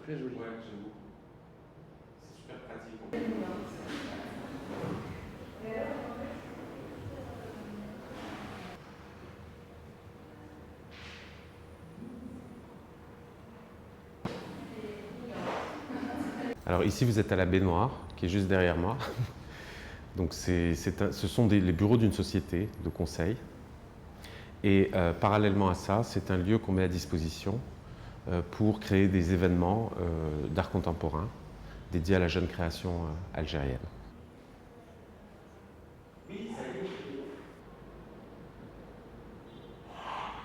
Très joli. Ouais, j'avoue. C'est super pratique. Alors ici, vous êtes à la baignoire, qui est juste derrière moi. Donc ce sont les bureaux d'une société de conseil. Et parallèlement à ça, c'est un lieu qu'on met à disposition pour créer des événements d'art contemporain dédiés à la jeune création algérienne.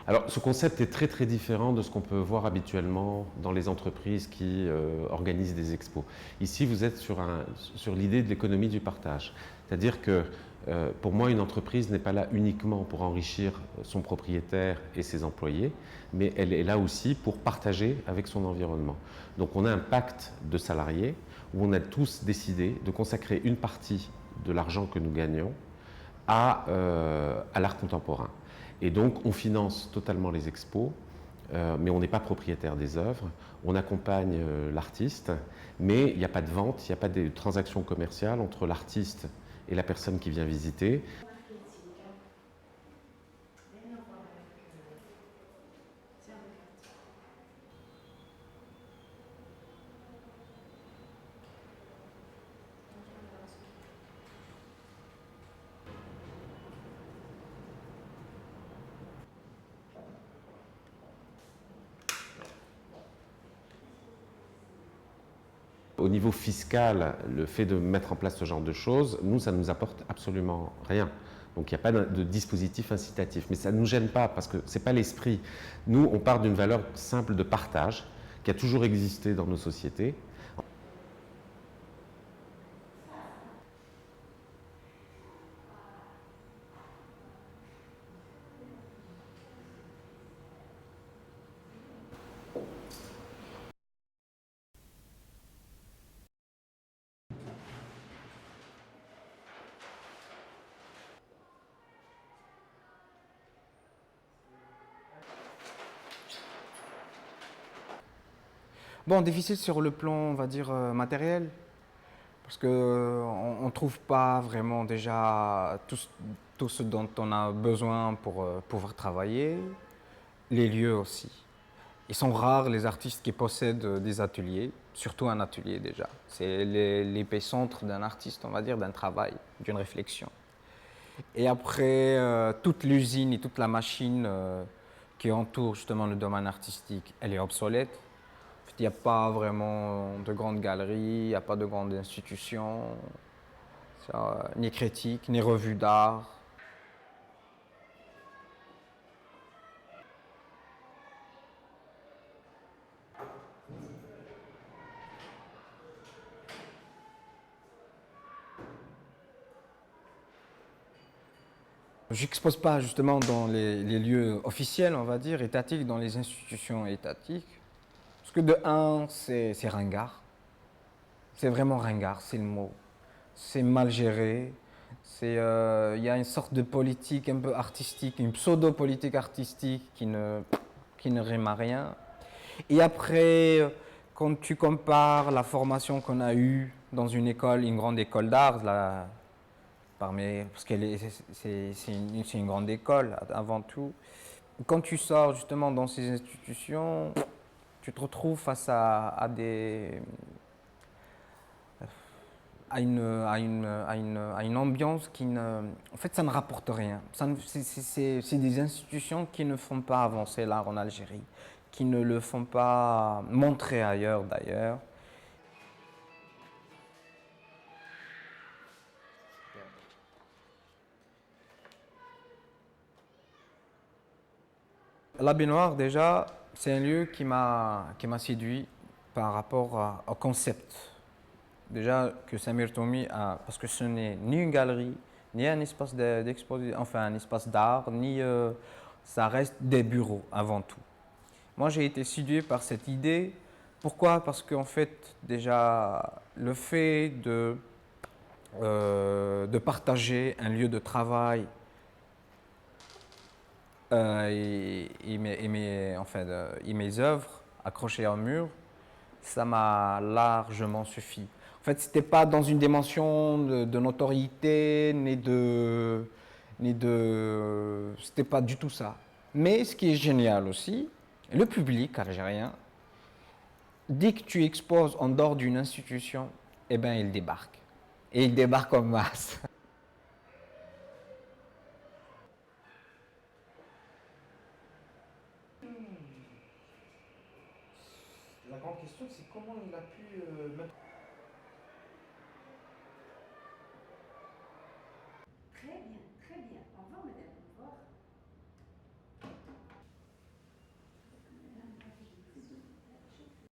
Alors, ce concept est très très différent de ce qu'on peut voir habituellement dans les entreprises qui organisent des expos. Ici, vous êtes sur l'idée de l'économie du partage. C'est-à-dire que pour moi, une entreprise n'est pas là uniquement pour enrichir son propriétaire et ses employés, mais elle est là aussi pour partager avec son environnement. Donc on a un pacte de salariés où on a tous décidé de consacrer une partie de l'argent que nous gagnons à l'art contemporain. Et donc, on finance totalement les expos, mais on n'est pas propriétaire des œuvres. On accompagne l'artiste, mais il n'y a pas de vente, il n'y a pas de transaction commerciale entre l'artiste et la personne qui vient visiter. Au niveau fiscal, le fait de mettre en place ce genre de choses, nous, ça ne nous apporte absolument rien. Donc il n'y a pas de dispositif incitatif. Mais ça ne nous gêne pas parce que ce n'est pas l'esprit. Nous, on part d'une valeur simple de partage qui a toujours existé dans nos sociétés. Bon, difficile sur le plan, on va dire, matériel, parce que on ne trouve pas vraiment déjà tout ce dont on a besoin pour pouvoir travailler, les lieux aussi. Ils sont rares les artistes qui possèdent des ateliers, surtout un atelier déjà. C'est l'épicentre d'un artiste, on va dire, d'un travail, d'une réflexion. Et après, toute l'usine et toute la machine qui entoure justement le domaine artistique, elle est obsolète. Il n'y a pas vraiment de grandes galeries, il n'y a pas de grandes institutions, ni critiques, ni revues d'art. J'expose pas justement dans les lieux officiels, on va dire, étatiques, dans les institutions étatiques. Parce que de un, c'est ringard. C'est vraiment ringard, c'est le mot. C'est mal géré. Il y a une sorte de politique un peu artistique, une pseudo-politique artistique qui ne rime à rien. Et après, quand tu compares la formation qu'on a eue dans une école, une grande école d'art, parce que c'est une grande école avant tout, quand tu sors justement dans ces institutions, tu te retrouves face à une ambiance qui ne... En fait, ça ne rapporte rien. C'est des institutions qui ne font pas avancer l'art en Algérie, qui ne le font pas montrer ailleurs d'ailleurs. La baignoire, déjà, c'est un lieu qui m'a séduit par rapport au concept. Déjà que Samir Toumi a, parce que ce n'est ni une galerie, ni un espace d'exposition, enfin un espace d'art, ni ça reste des bureaux avant tout. Moi, j'ai été séduit par cette idée. Pourquoi? Parce qu'en fait, déjà, le fait de partager un lieu de travail et mes œuvres accrochées au mur, ça m'a largement suffi. En fait, c'était pas dans une dimension de notoriété, c'était pas du tout ça. Mais ce qui est génial aussi, le public algérien, dès que tu exposes en dehors d'une institution, eh ben, il débarque. Et il débarque en masse. La grande question, c'est comment il a pu mettre